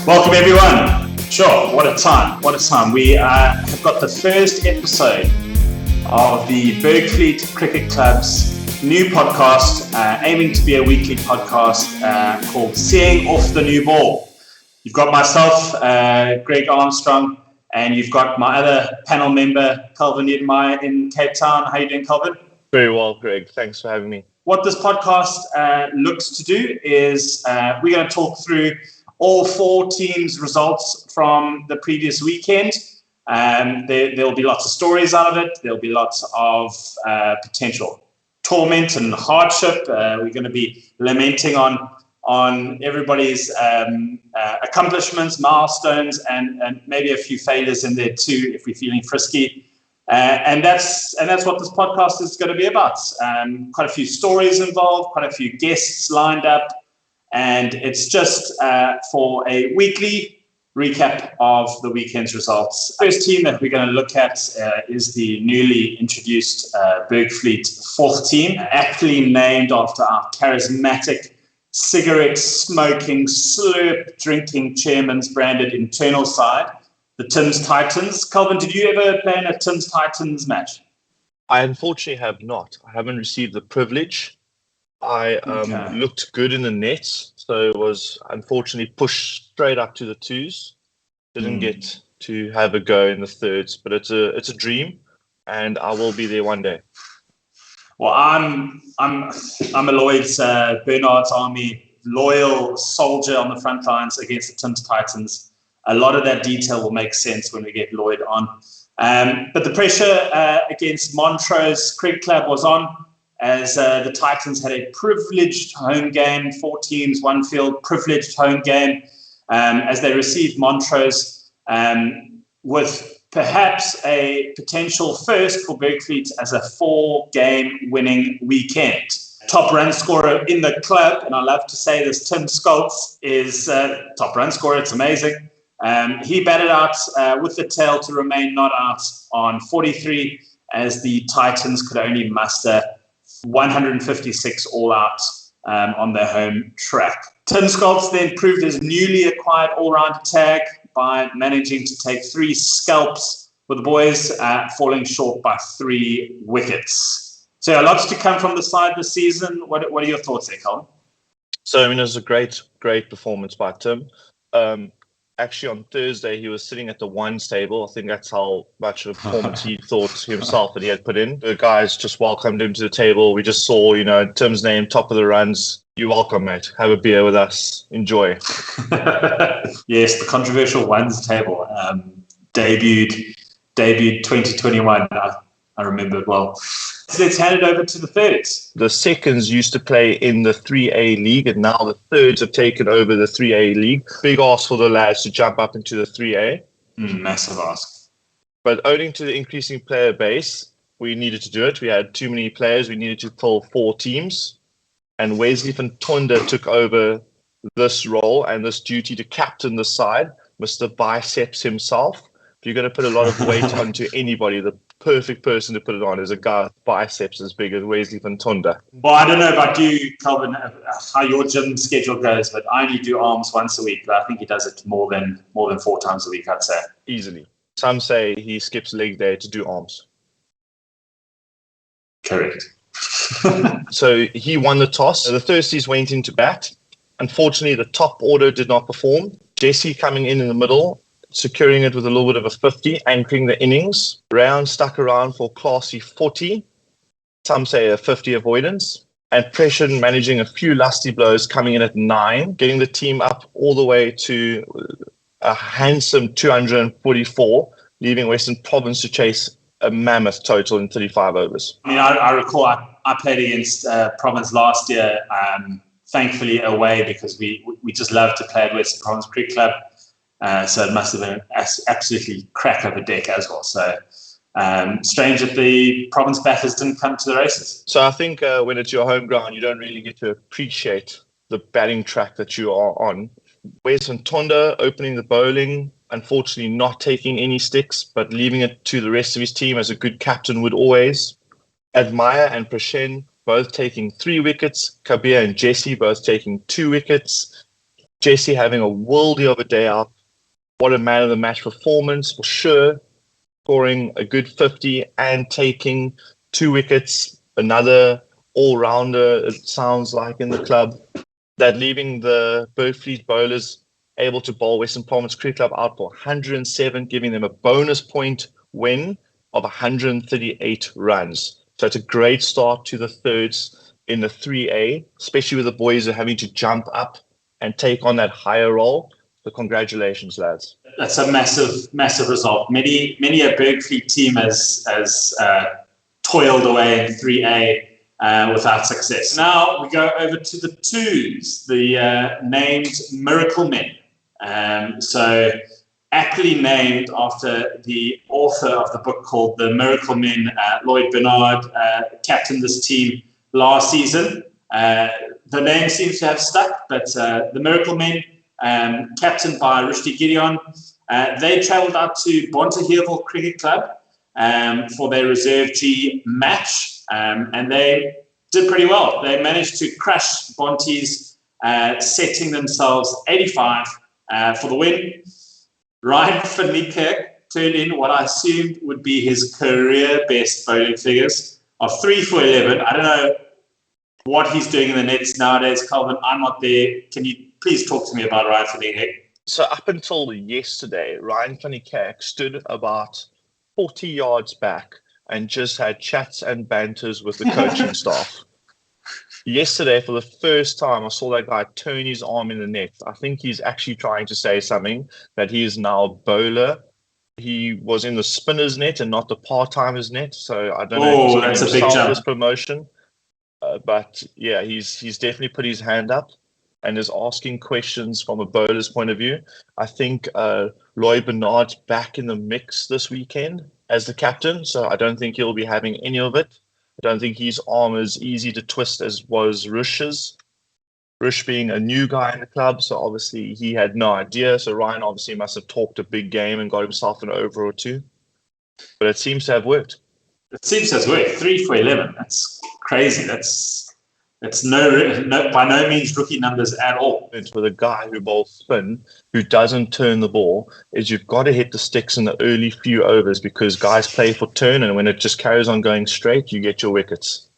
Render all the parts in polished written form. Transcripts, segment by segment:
Welcome everyone. Sure, what a time. We have got the first episode of the Bergvliet Cricket Club's new podcast, aiming to be a weekly podcast called Seeing Off the New Ball. You've got myself, Greg Armstrong, and you've got my other panel member, Calvyn in Cape Town. How are you doing, Calvyn? Very well, Greg. Thanks for having me. What this podcast looks to do is we're going to talk through all four teams' results from the previous weekend. There'll be lots of stories out of it. There'll be lots of potential torment and hardship. We're going to be lamenting on everybody's accomplishments, milestones, and maybe a few failures in there too, if we're feeling frisky. And that's what this podcast is going to be about. Quite a few stories involved, quite a few guests lined up. And it's just for a weekly recap of the weekend's results. First team that we're going to look at is the newly introduced Bergvliet fourth team, aptly named after our charismatic cigarette-smoking, slurp-drinking chairman's branded internal side, the Tim's Titans. Calvyn, did you ever play in a Tim's Titans match? I unfortunately have not. I haven't received the privilege. I looked good in the nets, so was unfortunately pushed straight up to the twos. Didn't get to have a go in the thirds, but it's a dream, and I will be there one day. Well, I'm a Lloyd's Bernard's Army loyal soldier on the front lines against the Tim's Titans. A lot of that detail will make sense when we get Lloyd on. But the pressure against Montrose Cricket Club was on, as the Titans had a privileged home game, 4 teams, 1 field, privileged home game, as they received Montrose with perhaps a potential first for Bergvliet as a 4-game winning weekend. Top run scorer in the club, and I love to say this, Tim Scholz is top run scorer. It's amazing. He batted out with the tail to remain not out on 43, as the Titans could only muster 156 all out on their home track. Tim Scholz then proved his newly acquired all-round tag by managing to take 3 scalps with the boys, falling short by 3 wickets. So lots to come from the side this season. What are your thoughts there, Colin? So, it was a great performance by Tim. Actually, on Thursday, he was sitting at the ones table. I think that's how much of a performance he thought himself that he had put in. The guys just welcomed him to the table. We just saw, Tim's name, top of the runs. You're welcome, mate. Have a beer with us. Enjoy. Yes, the controversial ones table debuted 2021. I remember it well. So let's hand it over to the thirds. The seconds used to play in the 3A league, and now the thirds have taken over the 3A league. Big ask for the lads to jump up into the 3A. Massive ask. But owing to the increasing player base, we needed to do it. We had too many players. We needed to fill 4 teams. And Wesley van Tonder took over this role and this duty to captain the side, Mr. Biceps himself. If you're going to put a lot of weight onto anybody, the perfect person to put it on is a guy with biceps as big as Wesley van Tonder. Well, I don't know about you, Calvyn, how your gym schedule goes, but I only do arms once a week. But I think he does it more than 4 times a week, I'd say. Easily. Some say he skips leg day to do arms. Correct. So he won the toss. The Thirsties went into bat. Unfortunately, the top order did not perform. Jesse coming in the middle, securing it with a little bit of a 50, anchoring the innings. Round stuck around for classy 40. Some say a 50 avoidance. And Pressure managing a few lusty blows, coming in at 9, getting the team up all the way to a handsome 244, leaving Western Province to chase a mammoth total in 35 overs. I recall I played against Province last year, thankfully away, because we just love to play at Western Province Cricket Club. So it must have been absolutely crack of a deck as well. So strange that the Province batters didn't come to the races. So I think when it's your home ground, you don't really get to appreciate the batting track that you are on. Wes van Tonder opening the bowling, unfortunately not taking any sticks, but leaving it to the rest of his team as a good captain would always. Admire and Prashen both taking 3 wickets. Kabir and Jesse both taking 2 wickets. Jesse having a worldie of a day up. What a man of the match performance for sure. Scoring a good 50 and taking 2 wickets. Another all-rounder, it sounds like, in the club. That leaving the Bergvliet bowlers able to bowl Western Province Cricket Club out for 107, giving them a bonus point win of 138 runs. So it's a great start to the thirds in the 3A, especially with the boys who are having to jump up and take on that higher role. So congratulations, lads. That's a massive, massive result. Many a Bergvliet team has toiled away in 3A without success. Now we go over to the twos, the named Miracle Men. So aptly named after the author of the book called The Miracle Men, Lloyd Bernard, captained this team last season. The name seems to have stuck, but the Miracle Men, captained by Rushdie Gideon, they travelled out to Bergvliet Cricket Club for their Reserve G match, and they did pretty well. They managed to crush Bonties, setting themselves 85 for the win. Ryan van Niekerk turned in what I assumed would be his career best bowling figures of 3 for 11. I don't know what he's doing in the nets nowadays, Calvyn. I'm not there. Can you please talk to me about Ryan van Niekerk? So up until yesterday, Ryan van Niekerk stood about 40 yards back and just had chats and banters with the coaching staff. Yesterday, for the first time, I saw that guy turn his arm in the net. I think he's actually trying to say something, that he is now a bowler. He was in the spinner's net and not the part-timers net. So I don't know if he's giving himself this promotion. But yeah, he's definitely put his hand up and is asking questions from a bowler's point of view. I think Lloyd Bernard's back in the mix this weekend as the captain, so I don't think he'll be having any of it. I don't think his arm is easy to twist as was Rush's. Rush being a new guy in the club, so obviously he had no idea. So Ryan obviously must have talked a big game and got himself an over or two. But it seems to have worked. It seems to have worked. 3 for 11. That's crazy. That's no by no means rookie numbers at all. With a guy who bowls spin, who doesn't turn the ball, is you've got to hit the sticks in the early few overs because guys play for turn, and when it just carries on going straight, you get your wickets.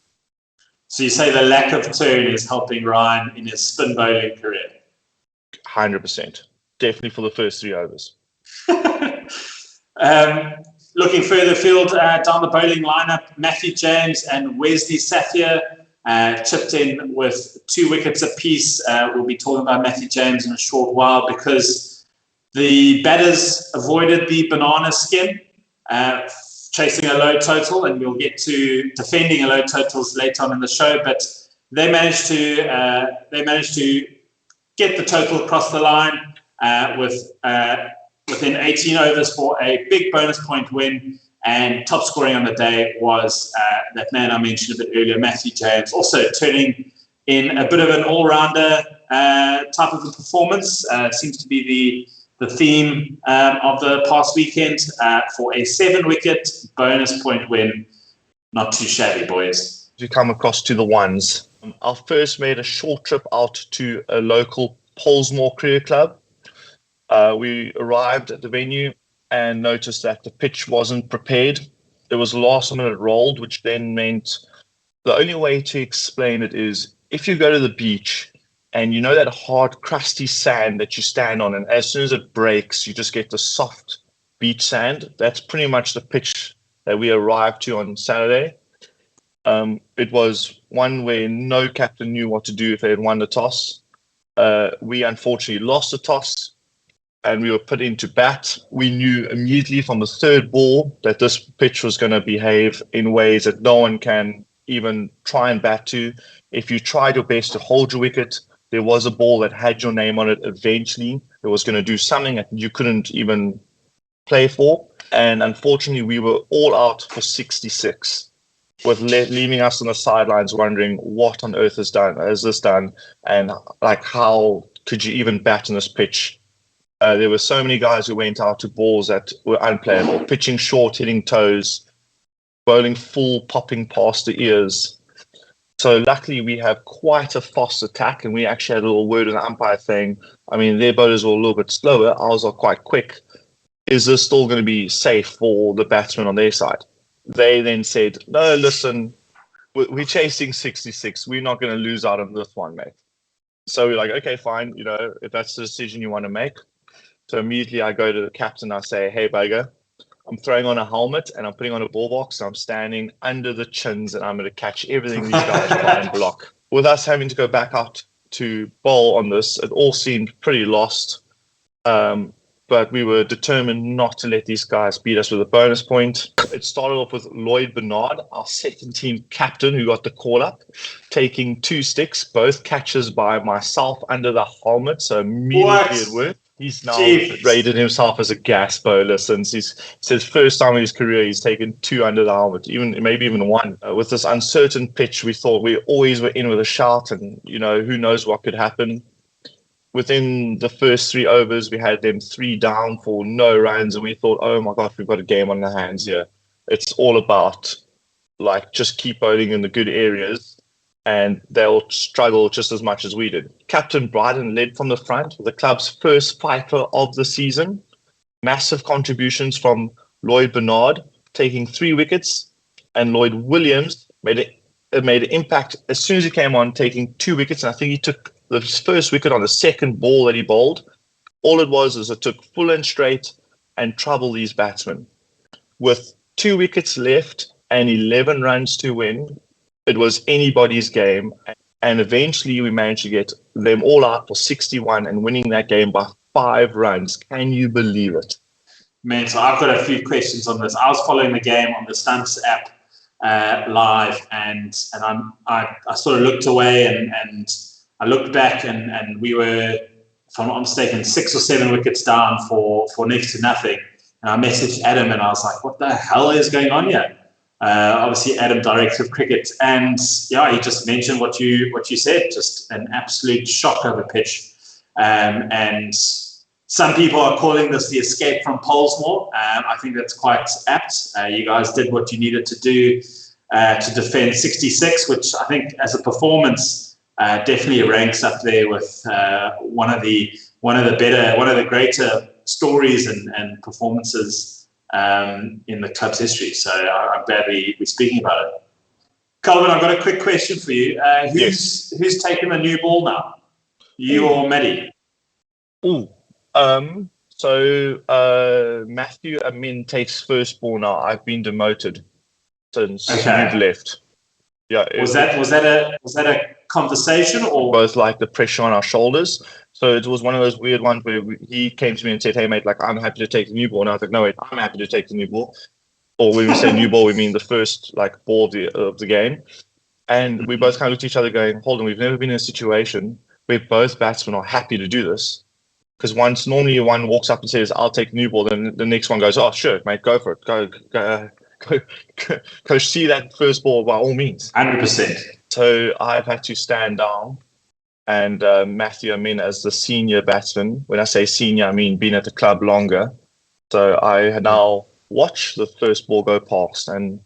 So you say the lack of turn is helping Ryan in his spin bowling career? 100%. Definitely for the first 3 overs. Looking further afield down the bowling lineup, Matthew James and Wesley Sathia chipped in with 2 wickets apiece. We'll be talking about Matthew James in a short while because the batters avoided the banana skin, chasing a low total, and we'll get to defending a low totals later on in the show. But they managed to get the total across the line within 18 overs for a big bonus point win. And top scoring on the day was that man I mentioned a bit earlier, Matthew James, also turning in a bit of an all-rounder type of a performance. Seems to be the theme of the past weekend for a 7-wicket bonus point win. Not too shabby, boys. We come across to the ones. I first made a short trip out to a local Polesmore Cricket Club. We arrived at the venue and noticed that the pitch wasn't prepared. It was last minute rolled, which then meant the only way to explain it is if you go to the beach and you know that hard, crusty sand that you stand on, and as soon as it breaks, you just get the soft beach sand. That's pretty much the pitch that we arrived to on Saturday. It was one where no captain knew what to do if they had won the toss. We unfortunately lost the toss, and we were put into bat. We knew immediately from the third ball that this pitch was going to behave in ways that no one can even try and bat to. If you tried your best to hold your wicket, there was a ball that had your name on it eventually. It was going to do something that you couldn't even play for. And unfortunately, we were all out for 66, with leaving us on the sidelines wondering what on earth is this done, and like how could you even bat in this pitch? There were so many guys who went out to balls that were unplayable, pitching short, hitting toes, bowling full, popping past the ears. So luckily we have quite a fast attack, and we actually had a little word with the umpire saying, I mean, their bowlers were a little bit slower, ours are quite quick. Is this still going to be safe for the batsmen on their side? They then said, no, listen, we're chasing 66. We're not going to lose out on this one, mate. So we're like, okay, fine. If that's the decision you want to make. So immediately I go to the captain. I say, hey, Bugger, I'm throwing on a helmet and I'm putting on a ball box. And I'm standing under the chins and I'm going to catch everything these guys try and block. With us having to go back out to bowl on this, it all seemed pretty lost. But we were determined not to let these guys beat us with a bonus point. It started off with Lloyd Bernard, our second team captain, who got the call up, taking 2 sticks, both catches by myself under the helmet. So immediately it worked. He's now rated himself as a gas bowler since it's his first time in his career. He's taken 2 under the helmet, maybe even 1. With this uncertain pitch, we thought we always were in with a shout, and who knows what could happen. Within the first 3 overs, we had them 3 down for no runs, and we thought, oh my God, we've got a game on our hands here. It's all about just keep bowling in the good areas, and they'll struggle just as much as we did. Captain Bryden led from the front with the club's first fifer of the season. Massive contributions from Lloyd Bernard, taking 3 wickets, and Lloyd Williams made an impact as soon as he came on, taking 2 wickets, and I think he took the first wicket on the second ball that he bowled. All it was is it took full and straight and troubled these batsmen. With 2 wickets left and 11 runs to win, it was anybody's game. And eventually we managed to get them all out for 61 and winning that game by 5 runs. Can you believe it? Man, so I've got a few questions on this. I was following the game on the Stumps app live, and I sort of looked away and I looked back, and we were, if I'm not mistaken, 6 or 7 wickets down for next to nothing. And I messaged Adam, and I was like, what the hell is going on here? Obviously, Adam, director of cricket. And yeah, he just mentioned what you said, just an absolute shock of a pitch. And some people are calling this the escape from Polesmore. I think that's quite apt. You guys did what you needed to do to defend 66, which I think as a performance, definitely ranks up there with one of the greater stories and performances in the club's history. So I'm glad we're speaking about it. Calvyn, I've got a quick question for you. Who's taking the new ball now? You or Maddie? So Matthew Amin takes first ball now. I've been demoted since you've left. Yeah. Was that a conversation, or both like the pressure on our shoulders? So it was one of those weird ones where he came to me and said, hey mate, I'm happy to take the new ball. And I was like, no wait, I'm happy to take the new ball. Or when we say new ball, we mean the first ball of the game. And we both kind of looked at each other going, hold on, we've never been in a situation where both batsmen are happy to do this. Because normally one walks up and says, I'll take the new ball, then the next one goes, oh sure mate, go for it, go see that first ball by all means. 100%. So I've had to stand down, and Matthew Amin as the senior batsman. When I say senior, I mean been at the club longer. So I now watch the first ball go past and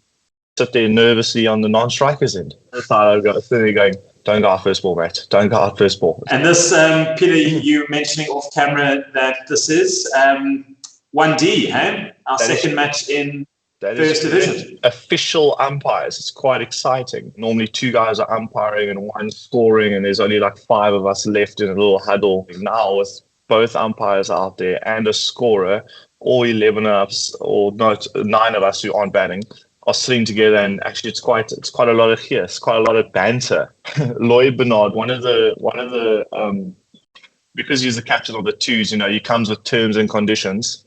sit there nervously on the non-striker's end. That's how I've got sitting there going, don't go out first ball, mate. Don't go out first ball. And this, Peter, you mentioning off camera that this is 1D, hey? Our second match in First Division. Official umpires. It's quite exciting. Normally 2 guys are umpiring and 1 scoring, and there's only 5 of us left in a little huddle. Now with both umpires out there and a scorer, all 11 of us, or not 9 of us who aren't batting, are sitting together, and actually it's quite a lot of here. It's quite a lot of banter. Lloyd Bernard, one of the because he's the captain of the 2s, he comes with terms and conditions.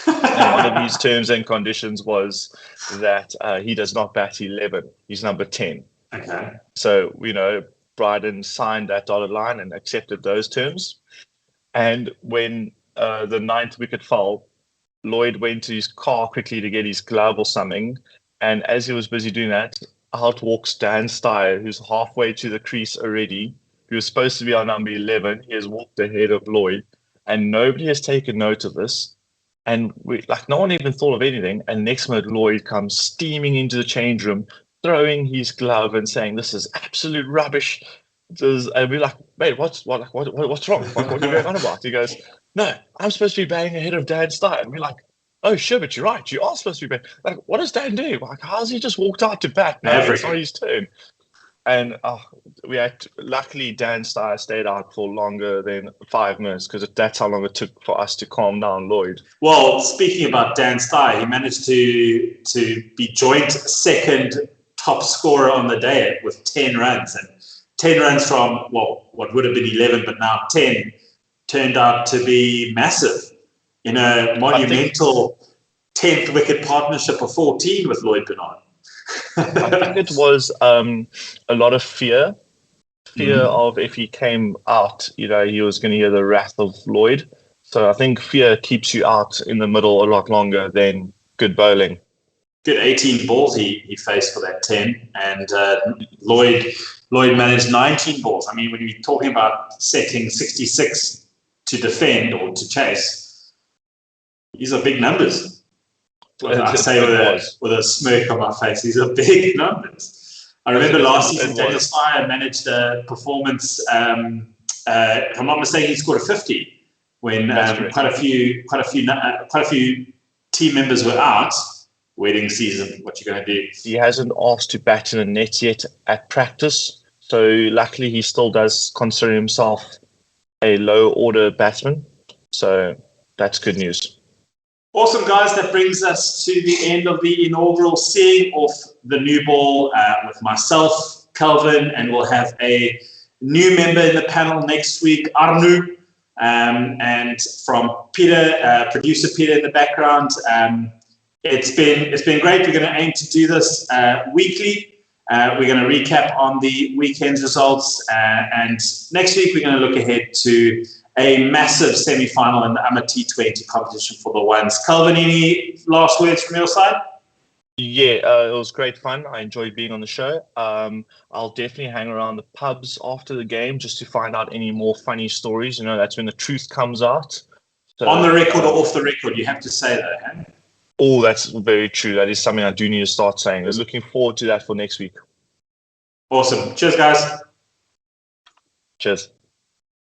And one of these terms and conditions was that he does not bat 11. He's number 10. Okay. So, Bryden signed that dotted line and accepted those terms. And when the 9th wicket fell, Lloyd went to his car quickly to get his glove or something. And as he was busy doing that, out walks Dan Steyer, who's halfway to the crease already. He was supposed to be our number 11. He has walked ahead of Lloyd. And nobody has taken note of this. And no one even thought of anything. And next minute, Lloyd comes steaming into the change room, throwing his glove and saying, "This is absolute rubbish." And we're like, "Mate, what's wrong? What are you going on about?" He goes, "No, I'm supposed to be batting ahead of Dan Steyer." And we're like, "Oh, sure, but you're right. You are supposed to be batting." Like, what is Dan doing? Like, how's he just walked out to bat? No, it's not his turn. And luckily Dan Steyer stayed out for longer than 5 minutes, because that's how long it took for us to calm down Lloyd. Well, speaking about Dan Steyer, he managed to be joint second top scorer on the day with 10 runs. And 10 runs from, well, what would have been 11, but now 10, turned out to be massive in a monumental 10th wicket partnership of 14 with Lloyd Bernard. I think it was a lot of fear of if he came out, he was going to hear the wrath of Lloyd. So I think fear keeps you out in the middle a lot longer than good bowling. Good 18 balls he faced for that 10, and Lloyd managed 19 balls. I mean, when you're talking about setting 66 to defend or to chase, these are big numbers. I say with a smirk on my face, these are big numbers. I remember last season Daniel Steyer managed a performance. If I'm not mistaken, he scored a 50 when quite a few team members were out. Wedding season, what you going to do? He hasn't asked to bat in a net yet at practice, so luckily he still does consider himself a low order batsman. So that's good news. Awesome, guys. That brings us to the end of the inaugural seeing off the new ball with myself, Calvyn, and we'll have a new member in the panel next week, Arnu, and from Peter, producer Peter in the background. It's been great. We're going to aim to do this weekly. We're going to recap on the weekend's results, and next week we're going to look ahead to a massive semi-final in the Ama T20 competition for the ones. Calvyn, any last words from your side? Yeah, it was great fun. I enjoyed being on the show. I'll definitely hang around the pubs after the game just to find out any more funny stories. That's when the truth comes out. So, on the record or off the record, you have to say that. Huh? Oh, that's very true. That is something I do need to start saying. I was looking forward to that for next week. Awesome. Cheers, guys. Cheers.